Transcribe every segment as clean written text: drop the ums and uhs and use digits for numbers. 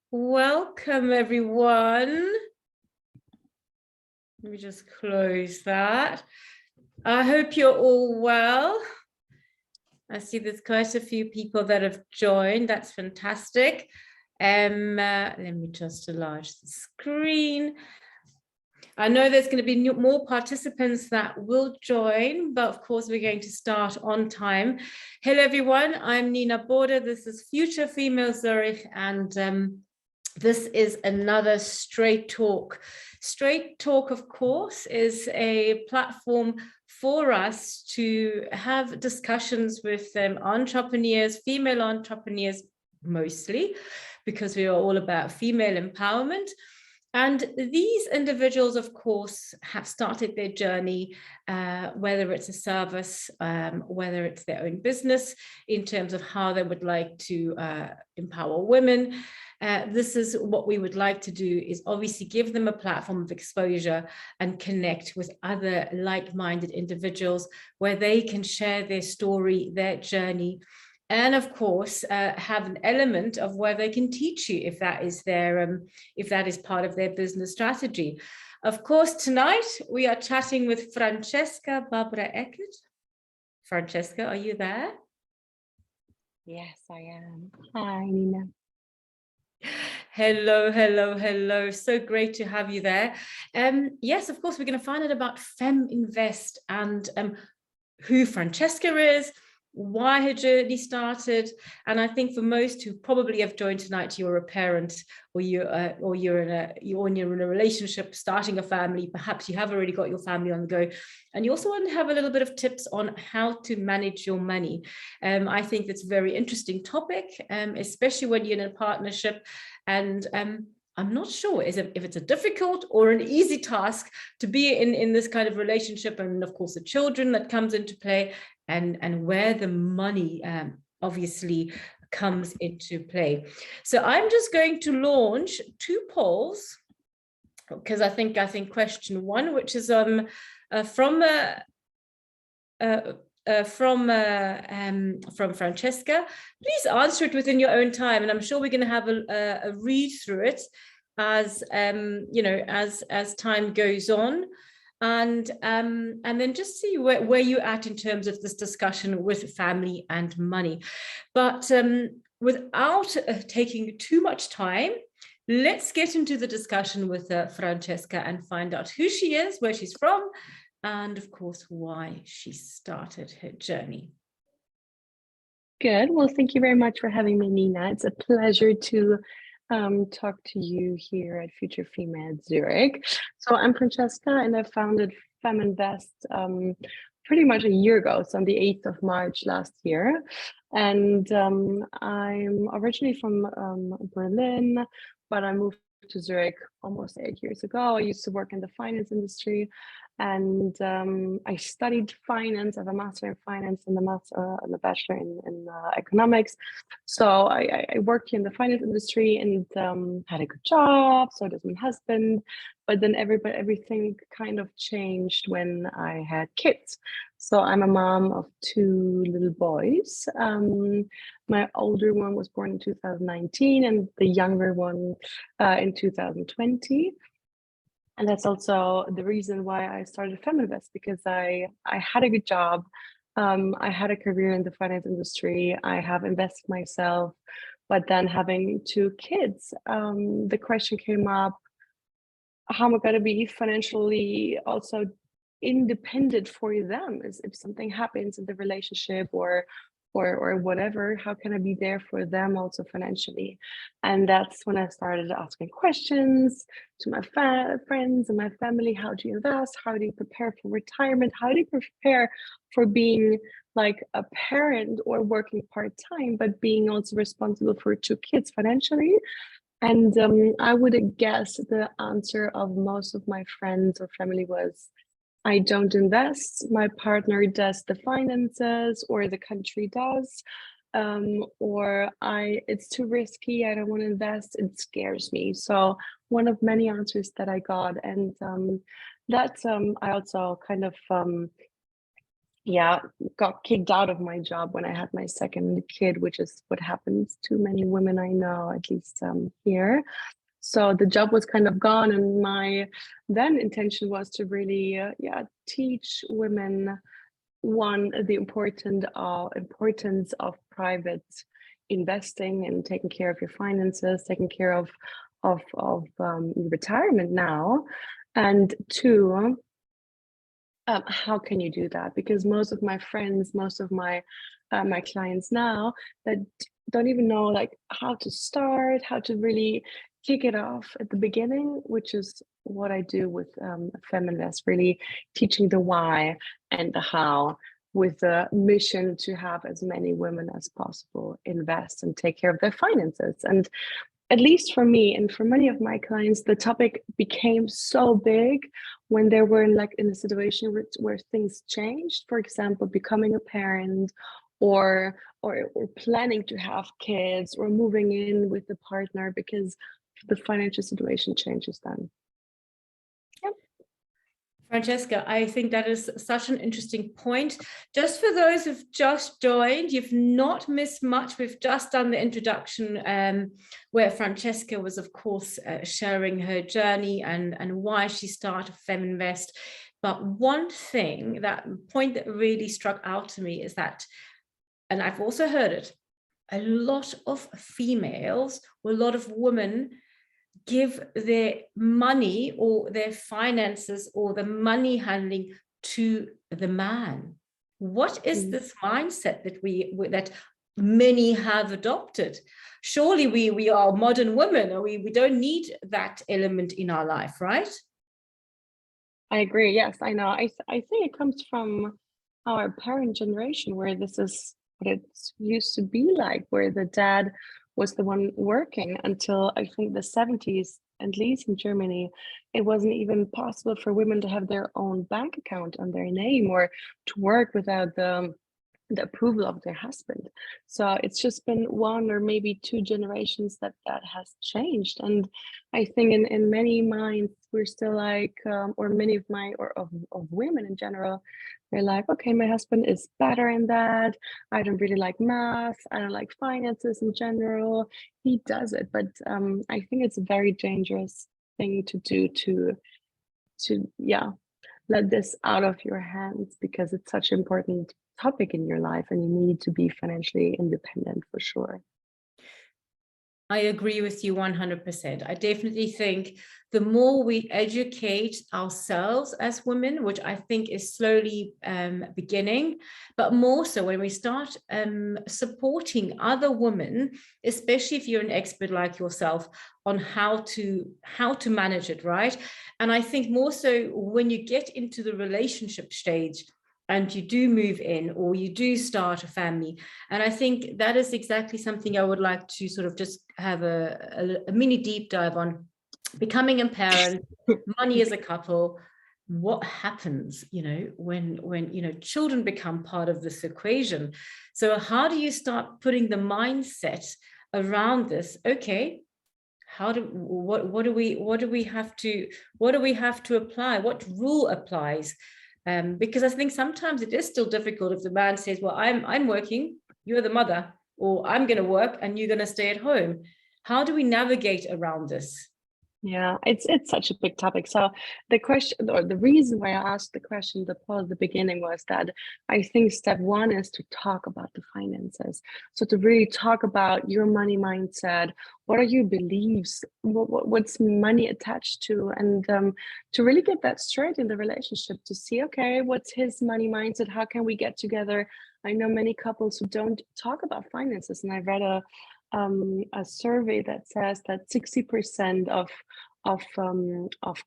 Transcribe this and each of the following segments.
Welcome, everyone. Let me just close that. I hope you're all well. I see there's quite a few people that have joined. That's fantastic. Let me just enlarge the screen. I know there's going to be more participants that will join, but of course we're going to start on time. Hello, everyone. I'm Nina Border. This is Future Female Zurich, and this is another Straight Talk. Straight Talk, of course, is a platform for us to have discussions with entrepreneurs, female entrepreneurs mostly, because we are all about female empowerment. And these individuals, of course, have started their journey, whether it's a service, whether it's their own business, in terms of how they would like to empower women. This is what we would like to do, is obviously give them a platform of exposure and connect with other like-minded individuals where they can share their story, their journey, and of course have an element of where they can teach you if that is their if that is part of their business strategy. Of course, tonight we are chatting with Francesca Barbera-Eckert. Francesca, are you there? Yes, I am. Hi, Nina. Hello, hello, hello. So great to have you there. Yes, of course, we're going to find out about FemInvest and who Francesca is, why her journey started. And I think for most who probably have joined tonight, you're a parent, or you're in a relationship, starting a family. Perhaps you have already got your family on the go, and you also want to have a little bit of tips on how to manage your money. I think that's a very interesting topic, especially when you're in a partnership. And I'm not sure if it's a difficult or an easy task to be in this kind of relationship, and of course the children that comes into play, and where the money obviously comes into play. So I'm just going to launch two polls, because I think question one, which is from Francesca. Please answer it within your own time, and I'm sure we're going to have a read through it as as time goes on, and then just see where you're at in terms of this discussion with family and money. But without taking too much time, let's get into the discussion with Francesca and find out who she is, where she's from, and of course why she started her journey. Good. Well, thank you very much for having me, Nina. It's a pleasure to talk to you here at Future Female Zurich. So I'm Francesca, and I founded FemInvest pretty much a year ago, so on the 8th of March last year. And I'm originally from Berlin, but I moved to Zurich almost 8 years ago. I used to work in the finance industry, and I studied finance. I have a master in finance and a bachelor in economics. So I worked in the finance industry and had a good job. So does my husband. But then everything kind of changed when I had kids. So I'm a mom of two little boys. My older one was born in 2019 and the younger one in 2020. And that's also the reason why I started FemInvest, because I had a good job. I had a career in the finance industry. I have invested myself, but then having two kids, the question came up, how am I going to be financially also independent for them? If something happens in the relationship or whatever, how can I be there for them also financially? And that's when I started asking questions to my friends and my family. How do you invest? How do you prepare for retirement? How do you prepare for being like a parent or working part-time, but being also responsible for two kids financially? And I would guess the answer of most of my friends or family was, I don't invest, my partner does the finances, or the country does, or it's too risky, I don't want to invest, it scares me. So one of many answers that I got, and that's I also kind of yeah, got kicked out of my job when I had my second kid, which is what happens to many women I know, at least here. So the job was kind of gone, and my then intention was to really, teach women the importance of private investing and taking care of your finances, taking care of your retirement now, and two, how can you do that? Because most of my friends, most of my clients now that don't even know like how to start, how to really kick it off at the beginning, which is what I do with Feminvest, really teaching the why and the how, with the mission to have as many women as possible invest and take care of their finances. And at least for me and for many of my clients, the topic became so big when they were in a situation where things changed. For example, becoming a parent, or planning to have kids, or moving in with the partner because the financial situation changes then. Yep. Francesca, I think that is such an interesting point. Just for those who've just joined, you've not missed much. We've just done the introduction where Francesca was, of course, sharing her journey and why she started Feminvest. But one thing, that point that really struck out to me is that, and I've also heard it, a lot of females, or a lot of women, give their money or their finances or the money handling to the man. What is this mindset that many have adopted? Surely we are modern women, or we don't need that element in our life, right? I agree. Yes, I know. I think it comes from our parent generation, where this is what it used to be like, where the dad was the one working until I think the 70s, at least in Germany. It wasn't even possible for women to have their own bank account on their name, or to work without the approval of their husband. So it's just been one or maybe two generations that has changed. And I think in many minds, we're still like, or many of of women in general, they're like, okay, my husband is better in that. I don't really like math. I don't like finances in general. He does it. But I think it's a very dangerous thing to do, to let this out of your hands, because it's such an important topic in your life and you need to be financially independent for sure. I agree with you 100%. I definitely think the more we educate ourselves as women, which I think is slowly beginning, but more so when we start supporting other women, especially if you're an expert like yourself, on how to manage it, right? And I think more so when you get into the relationship stage, and you do move in, or you do start a family. And I think that is exactly something I would like to sort of just have a mini deep dive on. Becoming a parent, money as a couple, what happens, when children become part of this equation. So how do you start putting the mindset around this? Okay, what do we have to apply? What rule applies? Because I think sometimes it is still difficult if the man says, well, I'm working, you're the mother, or I'm going to work and you're going to stay at home. How do we navigate around this? Yeah, it's such a big topic. So the question, or the reason why I asked the question, the Paul at the beginning, was that I think step one is to talk about the finances. So to really talk about your money mindset, what are your beliefs, what's money attached to, and to really get that straight in the relationship, to see, okay, what's his money mindset? How can we get together? I know many couples who don't talk about finances, and I read a survey that says that 60% of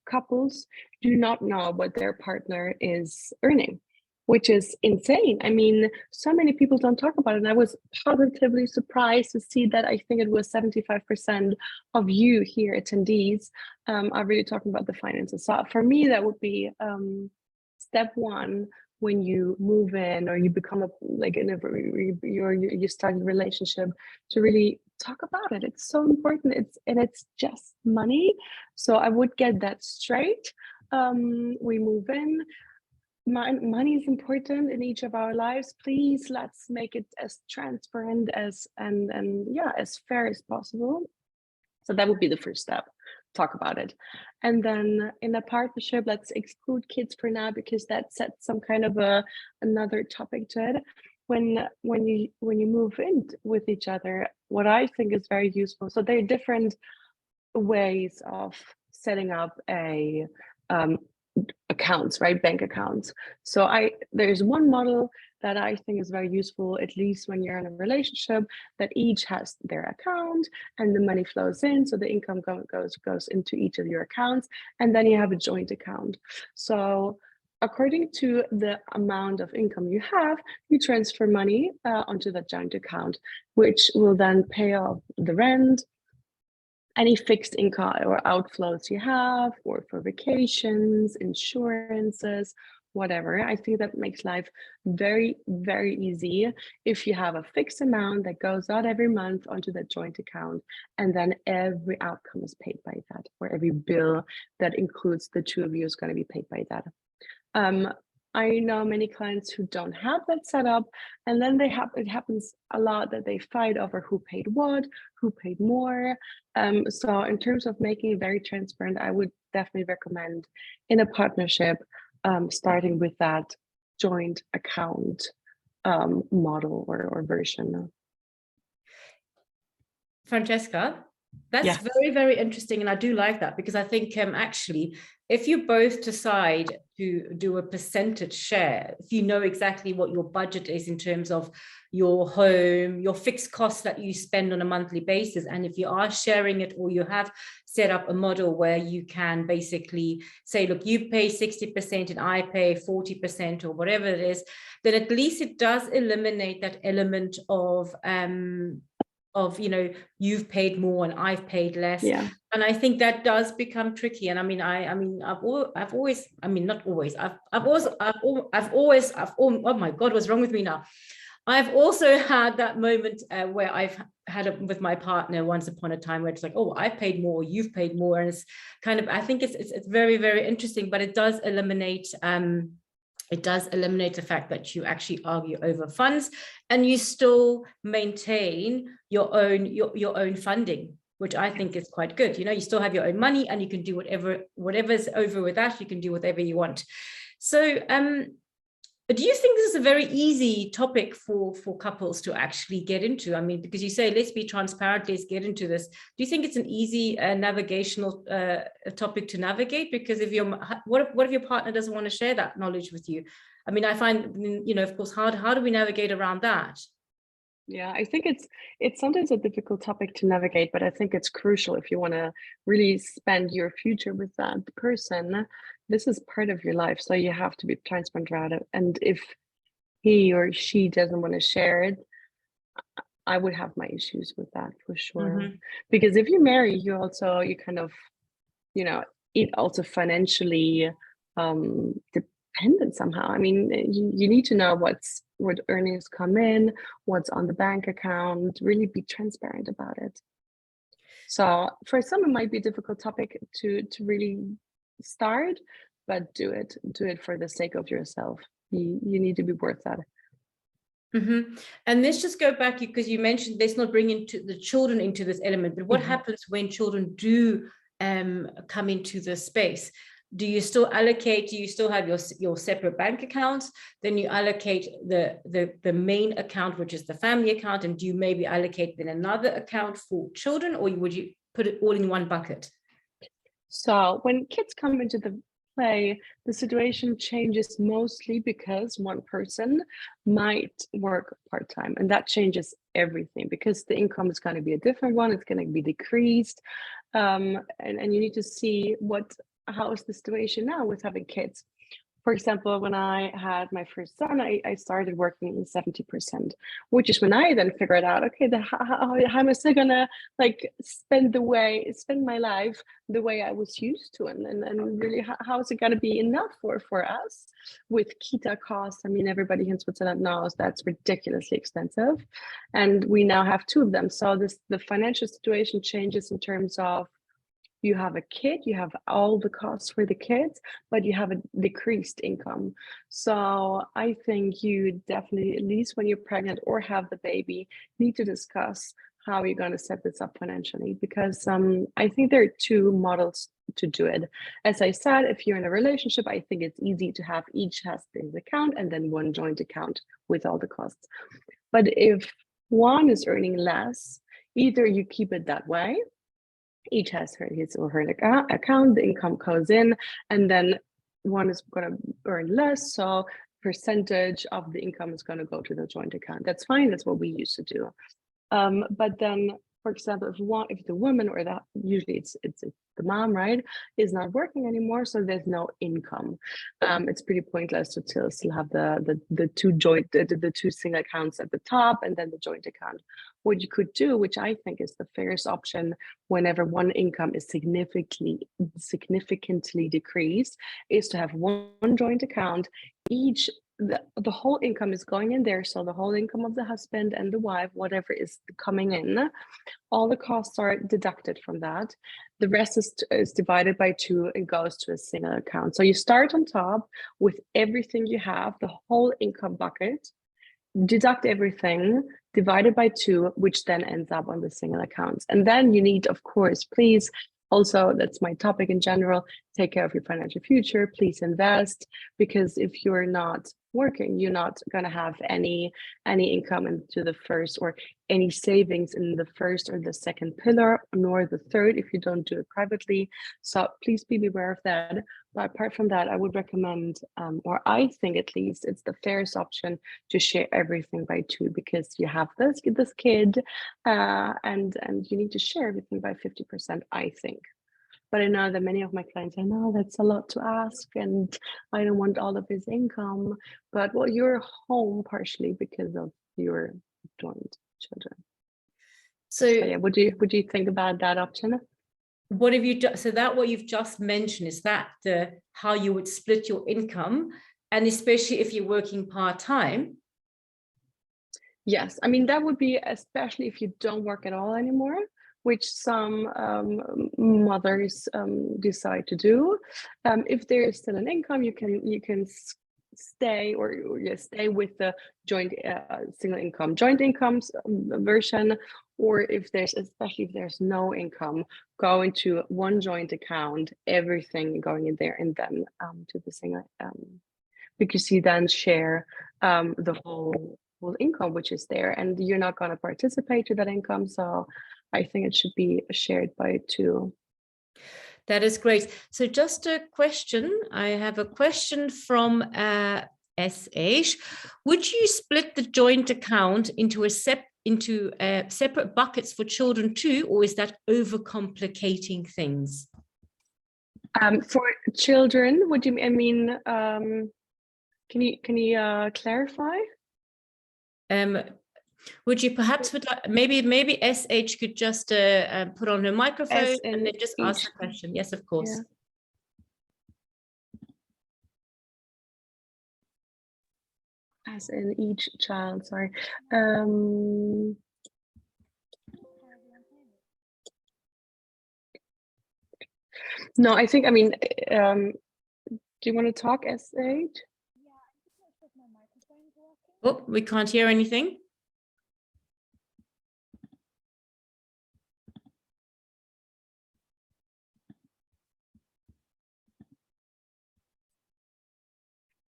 couples do not know what their partner is earning, which is insane. I mean, so many people don't talk about it. And I was positively surprised to see that I think it was 75% of you here attendees are really talking about the finances. So for me, that would be step one. When you move in, or you become you start a relationship, to really talk about it. It's so important. It's just money. So I would get that straight. We move in. money is important in each of our lives. Please, let's make it as transparent as and yeah, as fair as possible. So that would be the first step. Talk about it. And then in a partnership, let's exclude kids for now, because that sets some kind of another topic to it. When you move in with each other, what I think is very useful. So there are different ways of setting up a accounts, right? Bank accounts. So there's one model that I think is very useful, at least when you're in a relationship, that each has their account and the money flows in. So the income goes into each of your accounts, and then you have a joint account. So according to the amount of income you have, you transfer money onto that joint account, which will then pay off the rent, any fixed income or outflows you have, or for vacations, insurances, whatever. I think that makes life very, very easy if you have a fixed amount that goes out every month onto that joint account, and then every outcome is paid by that, or every bill that includes the two of you is going to be paid by that. I know many clients who don't have that set up, and then it happens a lot that they fight over who paid what, who paid more. So in terms of making it very transparent, I would definitely recommend in a partnership, starting with that joint account model or version. Francesca, that's Yes. very, very interesting. And I do like that, because I think actually, if you both decide to do a percentage share, if you know exactly what your budget is in terms of your home, your fixed costs that you spend on a monthly basis, and if you are sharing it, or you have set up a model where you can basically say, look, you pay 60% and I pay 40% or whatever it is, then at least it does eliminate that element of you've paid more and I've paid less. Yeah. And I think that does become tricky. And I've always, oh my God, what's wrong with me now? I've also had that moment where I've had it with my partner once upon a time, where it's like, oh, I paid more, you've paid more. And it's kind of, I think it's very, very interesting, but it does eliminate the fact that you actually argue over funds, and you still maintain your own funding, which I think is quite good. You still have your own money, and you can do whatever's over with that, you can do whatever you want. So do you think this is a very easy topic for couples to actually get into? I mean, because you say, let's be transparent, let's get into this. Do you think it's an easy navigational topic to navigate? Because what if your partner doesn't want to share that knowledge with you? I mean, I find, of course, how do we navigate around that? Yeah, I think it's sometimes a difficult topic to navigate, but I think it's crucial if you want to really spend your future with that person. This is part of your life, so you have to be transparent around it. And if he or she doesn't want to share it, I would have my issues with that for sure. Mm-hmm. Because if you marry, you kind of, it also financially dependent somehow. I mean, you need to know what earnings come in, what's on the bank account, really be transparent about it. So for some, it might be a difficult topic to really start, but do it for the sake of yourself. You need to be worth that. Mm-hmm. And let's just go back, because you mentioned let's not bring into the children into this element, but what happens when children do come into the space? Do you still allocate? Do you still have your separate bank accounts? Then you allocate the main account, which is the family account, and do you maybe allocate then another account for children, or would you put it all in one bucket? So when kids come into the play, the situation changes mostly because one person might work part-time, and that changes everything, because the income is going to be a different one. It's going to be decreased, and you need to see how is the situation now with having kids. For example, when I had my first son, I started working 70%, which is when I then figured out, okay, how am I still gonna spend my life the way I was used to, and really how is it gonna be enough for us with kita costs? I mean, everybody in Switzerland knows that's ridiculously expensive, and we now have two of them. So the financial situation changes in terms of you have a kid, you have all the costs for the kids, but you have a decreased income. So I think you definitely, at least when you're pregnant or have the baby, need to discuss how you're going to set this up financially, because I think there are two models to do it. As I said, if you're in a relationship, I think it's easy to have each has his account and then one joint account with all the costs. But if one is earning less, either you keep it that way, each has his or her account, the income goes in, and then one is going to earn less, so percentage of the income is going to go to the joint account. That's fine. That's what we used to do. But then, for example, if the woman or usually it's the mom, right, is not working anymore, so there's no income. It's pretty pointless to still have the two single accounts at the top and then the joint account. What you could do, which I think is the fairest option, whenever one income is significantly decreased, is to have one joint account. The whole income is going in there, so the whole income of the husband and the wife, whatever is coming in, all the costs are deducted from that. The rest is divided by 2 and goes to a single account. So you start on top with everything you have, the whole income bucket, deduct everything, divided by 2, which then ends up on the single accounts. And then you need, of course, please, also, that's my topic in general, take care of your financial future, please invest, because if you're not working, you're not going to have any income into the first, or any savings in the first or the second pillar, nor the third if you don't do it privately. So please be aware of that. But apart from that, I would recommend, or I think at least it's the fairest option, to share everything by 2, because you have this kid, and you need to share everything by 50%, I think. But I know that many of my clients say, no, that's a lot to ask, and I don't want all of his income. But well, you're home partially because of your joint children. So yeah, what do you think about that option? What have you done? So that what you've just mentioned, is that how you would split your income, and especially if you're working part-time? Yes, I mean, that would be especially if you don't work at all anymore, which some mothers decide to do. If there is still an income, you can stay stay with the joint single income, joint incomes version, or especially if there's no income, go into one joint account, everything going in there, and then to the single, because you then share the whole income which is there, and you're not going to participate to that income. So I think it should be shared by 2. That is great. So just a question. I have a question from SH. Would you split the joint account into separate buckets for children too, or is that overcomplicating things? For children, what do you mean? Can you clarify? Would you perhaps maybe SH could just put on her microphone and then just ask the question? Yes, of course. Yeah. As in each child, sorry. No, I think, I mean, do you want to talk, SH? Oh, we can't hear anything.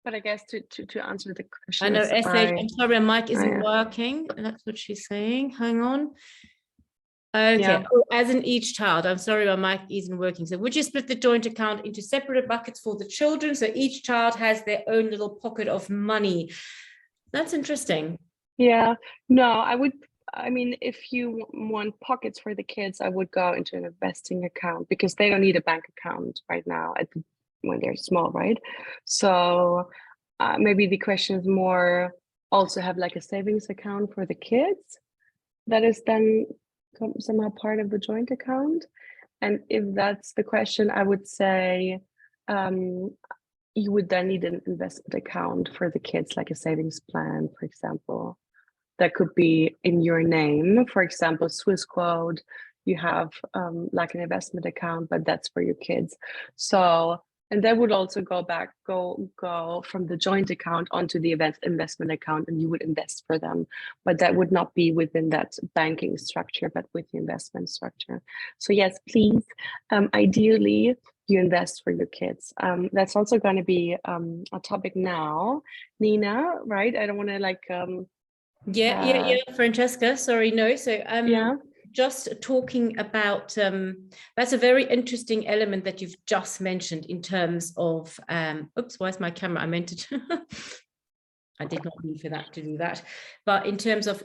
But I guess to answer the question, I know SH, I'm sorry, my mic isn't working. That's what she's saying. Hang on. Okay, yeah. Oh, as in each child. I'm sorry, my mic isn't working. So would you split the joint account into separate buckets for the children, so each child has their own little pocket of money? That's interesting. Yeah, no, I mean, if you want pockets for the kids, I would go into an investing account, because they don't need a bank account right now when they're small, right? So maybe the question is more, also have like a savings account for the kids that is then somehow part of the joint account. And if that's the question, I would say you would then need an investment account for the kids, like a savings plan, for example. That could be in your name, for example, Swiss Quote. you have like an investment account, but that's for your kids. So, and that would also go from the joint account onto the investment account, and you would invest for them, but that would not be within that banking structure, but with the investment structure. So yes, please, ideally, you invest for your kids. That's also going to be a topic now, Nina, right? I don't want to like yeah, Francesca, sorry, no. So yeah, just talking about that's a very interesting element that you've just mentioned in terms of oops, why is my camera? I meant to I did not mean for that to do that, but in terms of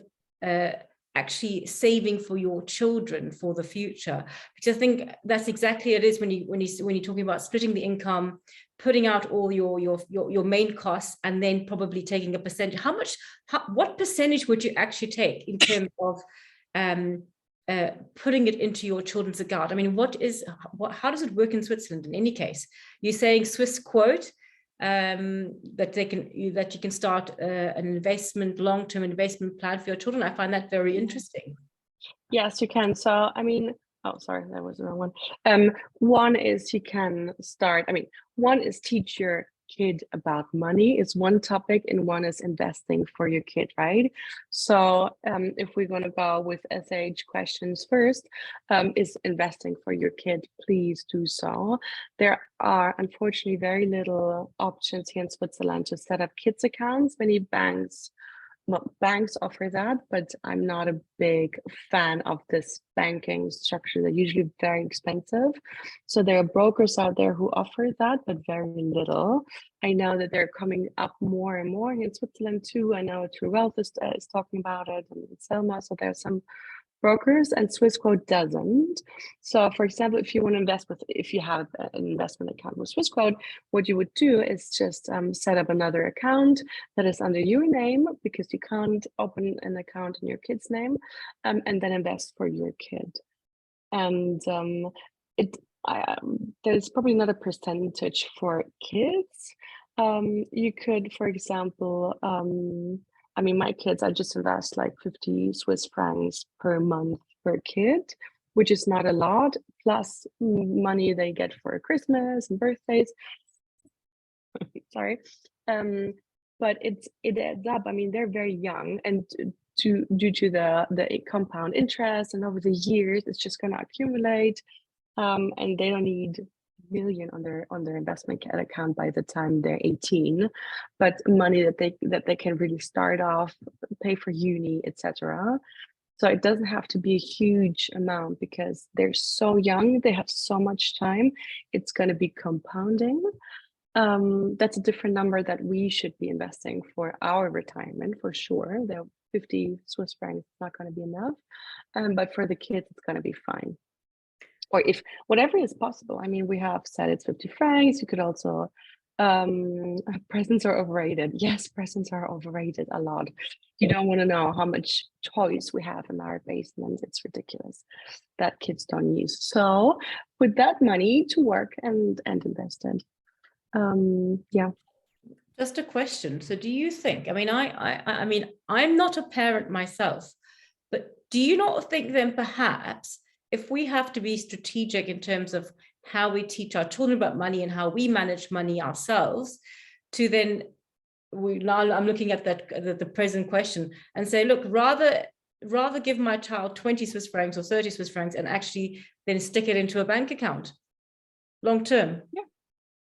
actually saving for your children for the future, because I think that's exactly it is when you're talking about splitting the income, putting out all your main costs, and then probably taking a percentage. What percentage would you actually take in terms of putting it into your children's account? I mean, how does it work in Switzerland? In any case, you're saying Swiss quote that you can start an long-term investment plan for your children. I find that very interesting. Yes, you can. So, I mean, oh, sorry, that was the wrong one. One is you can start, one is teach your kid about money is one topic, and one is investing for your kid, right? So if we're going to go with SH questions first, is investing for your kid, please do so. There are unfortunately very little options here in Switzerland to set up kids accounts. Many banks offer that, but I'm not a big fan of this banking structure. They're usually very expensive. So there are brokers out there who offer that, but very little. I know that they're coming up more and more in Switzerland too. I know True Wealth is talking about it, and Selma. So there are some brokers, and Swissquote doesn't. So for example, if you want to if you have an investment account with Swissquote, what you would do is just set up another account that is under your name, because you can't open an account in your kid's name, and then invest for your kid. And there's probably not a percentage for kids. You could, for example, my kids, I just invest like 50 Swiss francs per month per kid, which is not a lot, plus money they get for Christmas and birthdays. Sorry. But it adds up. They're very young, and due to the compound interest, and over the years, it's just going to accumulate. And they don't need million on their investment account by the time they're 18, but money that they can really start off, pay for uni, etc. So it doesn't have to be a huge amount, because they're so young, they have so much time. It's going to be compounding. That's a different number that we should be investing for our retirement, for sure. The 50 Swiss francs is not going to be enough, but for the kids, it's going to be fine. Or if whatever is possible. We have said it's 50 francs. You could also, presents are overrated. Yes, presents are overrated a lot. You don't want to know how much choice we have in our basement. It's ridiculous that kids don't use. So put that money to work and invest it. Yeah. Just a question. So do you think, I'm not a parent myself, but do you not think then perhaps if we have to be strategic in terms of how we teach our children about money and how we manage money ourselves, to then I'm looking at the present question and say, look, rather give my child 20 Swiss francs or 30 Swiss francs and actually then stick it into a bank account long term.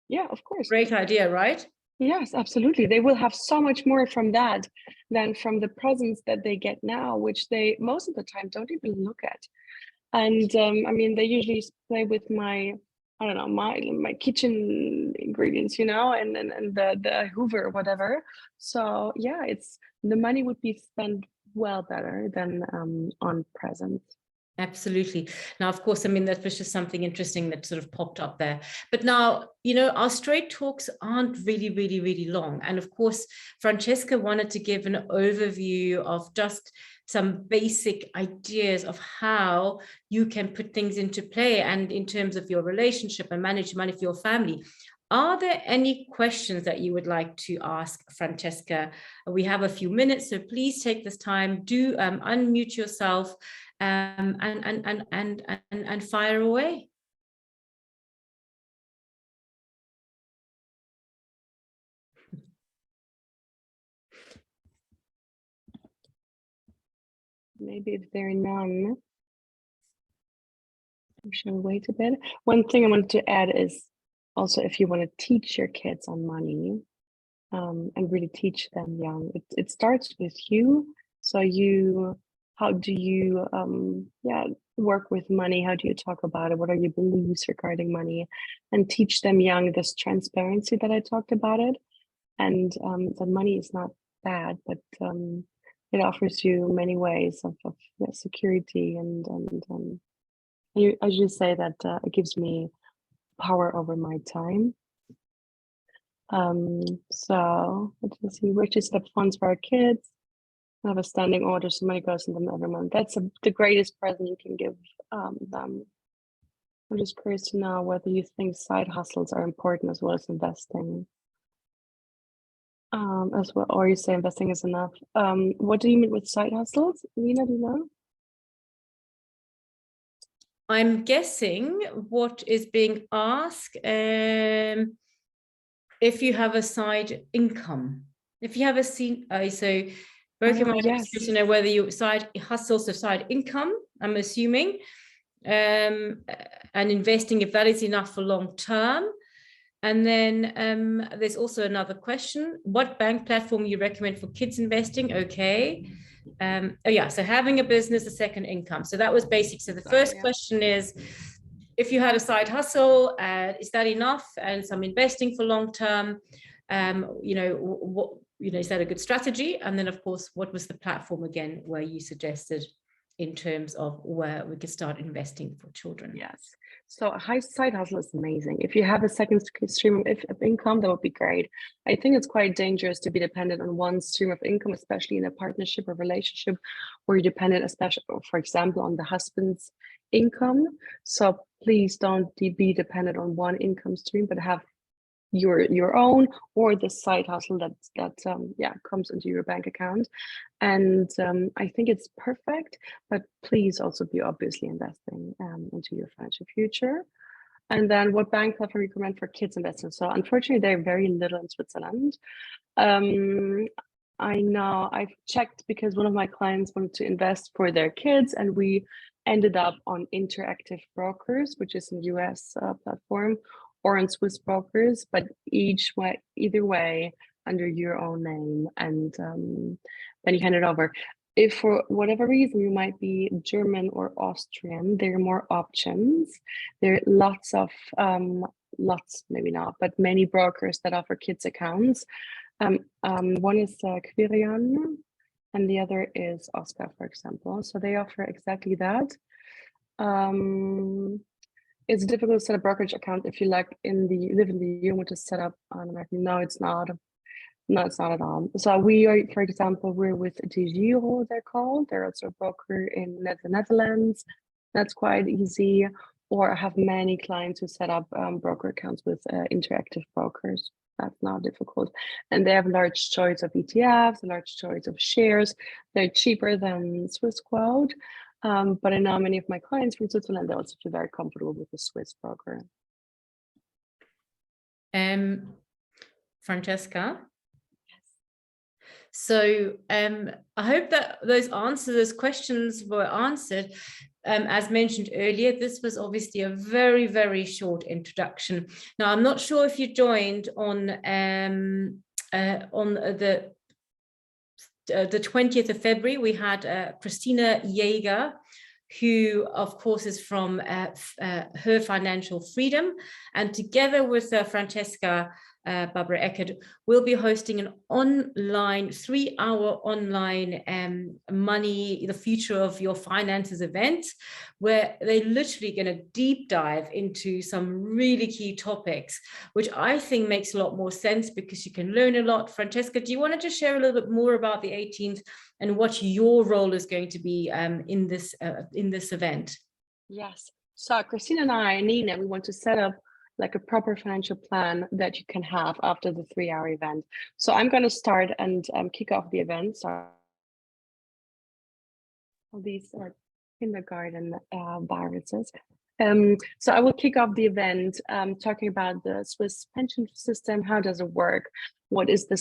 Yeah, of course. Great idea, right? Yes, absolutely. They will have so much more from that than from the presents that they get now, which they most of the time don't even look at. And they usually play with my kitchen ingredients, and the Hoover or whatever. So yeah, the money would be spent well better than on presents. Absolutely. Now, of course, that was just something interesting that sort of popped up there. But now, our straight talks aren't really, really, really long. And of course, Francesca wanted to give an overview of just some basic ideas of how you can put things into play, and in terms of your relationship and manage money for your family. Are there any questions that you would like to ask Francesca? We have a few minutes, so please take this time. Do unmute yourself and fire away. Maybe if there are none, I should wait a bit. One thing I wanted to add is also if you want to teach your kids on money, and really teach them young, it starts with you. So how do you work with money? How do you talk about it? What are your beliefs regarding money? And teach them young this transparency that I talked about it. And the money is not bad, but it offers you many ways of security and I just say that it gives me power over my time. So let's see, which is the funds for our kids. I have a standing order, so money goes in them every month. That's the greatest present you can give them. I'm just curious to know whether you think side hustles are important as well as investing. As well, or you say investing is enough. What do you mean with side hustles? Nina, do you know? I'm guessing what is being asked, if you have a side income, if you have a so broken mind to know whether you side hustles or side income, I'm assuming, and investing, if that is enough for long term. And then there's also another question: what bank platform you recommend for kids investing? Okay. So having a business, a second income. So that was basic. So the first question is, if you had a side hustle, is that enough? And some investing for long term, is that a good strategy? And then, of course, what was the platform again where you suggested in terms of where we could start investing for children? Yes. So a high side hustle is amazing. If you have a second stream of income, that would be great. I think it's quite dangerous to be dependent on one stream of income, especially in a partnership or relationship where you're dependent, especially, for example, on the husband's income. So please don't be dependent on one income stream, but have your own or the side hustle that comes into your bank account. And I think it's perfect, but please also be obviously investing into your financial future. And then what bank platform you recommend for kids investing? So unfortunately, they're very little in Switzerland. I know I've checked because one of my clients wanted to invest for their kids, and we ended up on Interactive Brokers, which is a US platform, or on Swiss Brokers, but either way under your own name, and then you hand it over. If for whatever reason you might be German or Austrian, there are more options. There are lots, maybe not, but many brokers that offer kids accounts. One is Quirion, and the other is Oscar, for example. So they offer exactly that. It's difficult to set a brokerage account if you live in the EU, which is set up on American. No, it's not. No, it's not at all. So we are, for example, we're with DeGiro, they're called. They're also a broker in the Netherlands. That's quite easy. Or I have many clients who set up broker accounts with Interactive Brokers. That's not difficult. And they have a large choice of ETFs, a large choice of shares. They're cheaper than Swiss Quote. But I know many of my clients from Switzerland, they also feel very comfortable with the Swiss broker. Francesca? Yes. So I hope that those questions were answered. As mentioned earlier, this was obviously a very, very short introduction. Now, I'm not sure if you joined on the 20th of February, we had Cristina Jaeger, who of course is from Her Financial Freedom, and together with Francesca Barbera-Eckert, we'll be hosting an online 3-hour online money, the future of your finances event, where they're literally going to deep dive into some really key topics, which I think makes a lot more sense because you can learn a lot. Francesca, do you want to just share a little bit more about the 18th and what your role is going to be in this event? Yes. So Christina and I, Nina, we want to set up like a proper financial plan that you can have after the 3-hour event. So I'm going to start and kick off the event. So all these kindergarten viruses. So I will kick off the event talking about the Swiss pension system. How does it work? What is the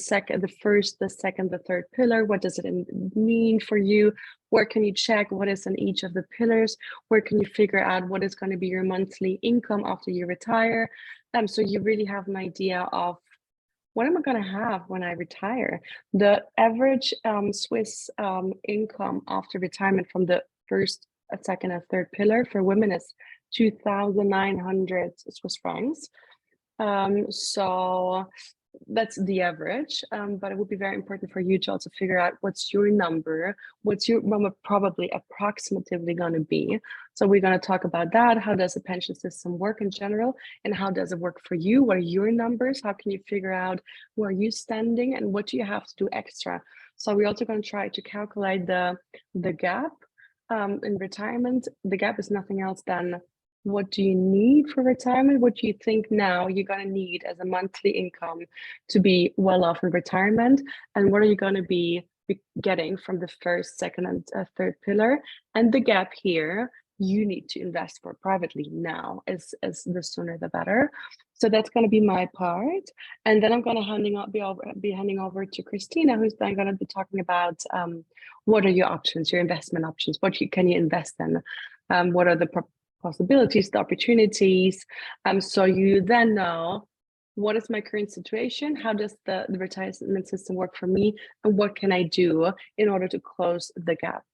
first, the second, the third pillar? What does it mean for you? Where can you check what is in each of the pillars? Where can you figure out what is going to be your monthly income after you retire? So you really have an idea of what am I going to have when I retire? The average Swiss income after retirement from the first, second, and third pillar for women is 2,900 Swiss francs. So that's the average, but it would be very important for you to also figure out what's your number, what's your probably approximately going to be. So we're going to talk about that. How does the pension system work in general, and how does it work for you? What are your numbers? How can you figure out where you standing, and what do you have to do extra? So we're also going to try to calculate the gap in retirement. The gap is nothing else than what do you need for retirement? What do you think now you're going to need as a monthly income to be well off in retirement? And what are you going to be getting from the first, second, and third pillar? And the gap here, you need to invest for privately now, as the sooner the better. So that's going to be my part. And then I'm going to be handing over to Cristina, who's then going to be talking about what are your options, your investment options? Can you invest in? What are the possibilities, the opportunities, so you then know what is my current situation, how does the retirement system work for me, and what can I do in order to close the gap.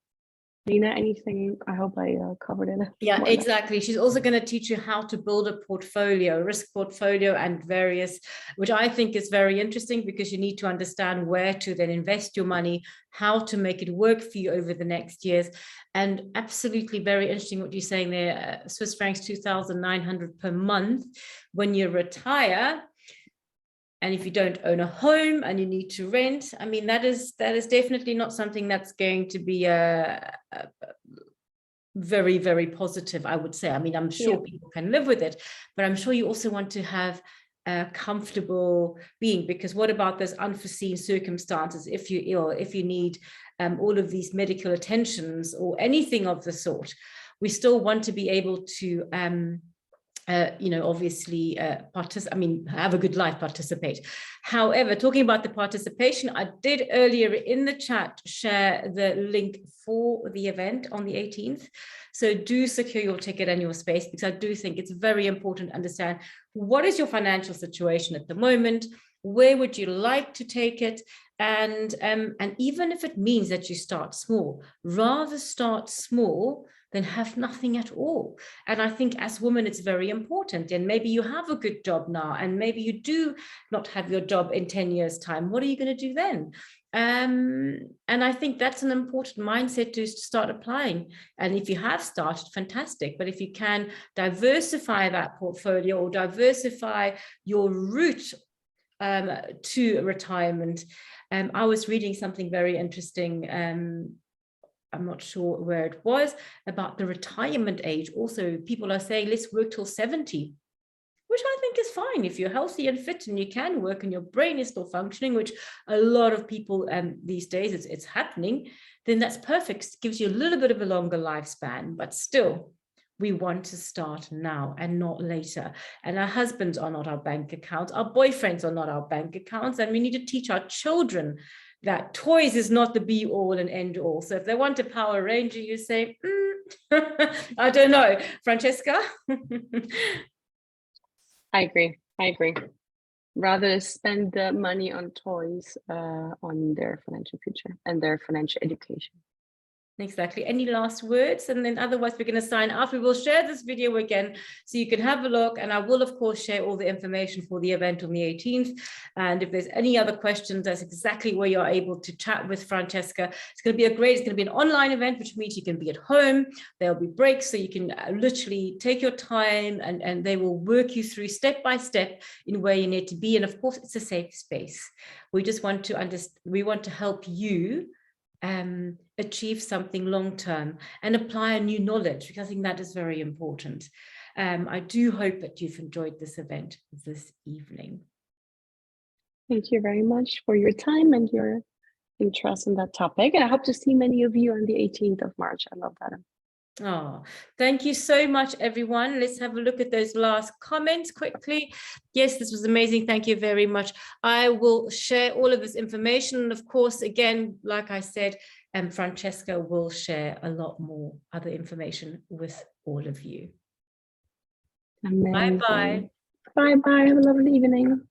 Nina, anything? I hope I covered it. Yeah, exactly. She's also going to teach you how to build a portfolio, risk portfolio, and various, which I think is very interesting, because you need to understand where to then invest your money, how to make it work for you over the next years. And absolutely very interesting what you're saying there, Swiss francs 2,900 per month when you retire. And if you don't own a home and you need to rent, I mean, that is definitely not something that's going to be very, very positive, I would say. I mean, I'm sure people can live with it, but I'm sure you also want to have a comfortable being, because what about those unforeseen circumstances? If you're ill, if you need all of these medical attentions or anything of the sort, we still want to be able to obviously have a good life, participate. However, talking about the participation, I did earlier in the chat share the link for the event on the 18th. So do secure your ticket and your space, because I do think it's very important to understand what is your financial situation at the moment, where would you like to take it, and even if it means that you start small, rather start small than have nothing at all. And I think as women, it's very important. And maybe you have a good job now, and maybe you do not have your job in 10 years' time. What are you going to do then? And I think that's an important mindset to start applying. And if you have started, fantastic. But if you can diversify that portfolio or diversify your route to retirement. I was reading something very interesting. I'm not sure where it was, about the retirement age. Also, people are saying, let's work till 70, which I think is fine. If you're healthy and fit and you can work and your brain is still functioning, which a lot of people these days, it's happening, then that's perfect. It gives you a little bit of a longer lifespan, but still, we want to start now and not later. And our husbands are not our bank accounts. Our boyfriends are not our bank accounts. And we need to teach our children that toys is not the be all and end all. So if they want a Power Ranger, you say, I don't know, Francesca? I agree. Rather spend the money on toys on their financial future and their financial education. Exactly. Any last words? And then otherwise we're going to sign off. We will share this video again so you can have a look. And I will, of course, share all the information for the event on the 18th. And if there's any other questions, that's exactly where you're able to chat with Francesca. It's going to be an online event, which means you can be at home. There'll be breaks, so you can literally take your time, and they will work you through step by step in where you need to be. And of course, it's a safe space. We just want to help you achieve something long-term and apply a new knowledge, because I think that is very important. I do hope that you've enjoyed this event this evening. Thank you very much for your time and your interest in that topic. And I hope to see many of you on the 18th of March. I love that. Oh, thank you so much, everyone. Let's have a look at those last comments quickly. Yes, this was amazing. Thank you very much. I will share all of this information. And of course, again, like I said, Francesca will share a lot more other information with all of you. Amazing. Bye-bye. Bye-bye. Have a lovely evening.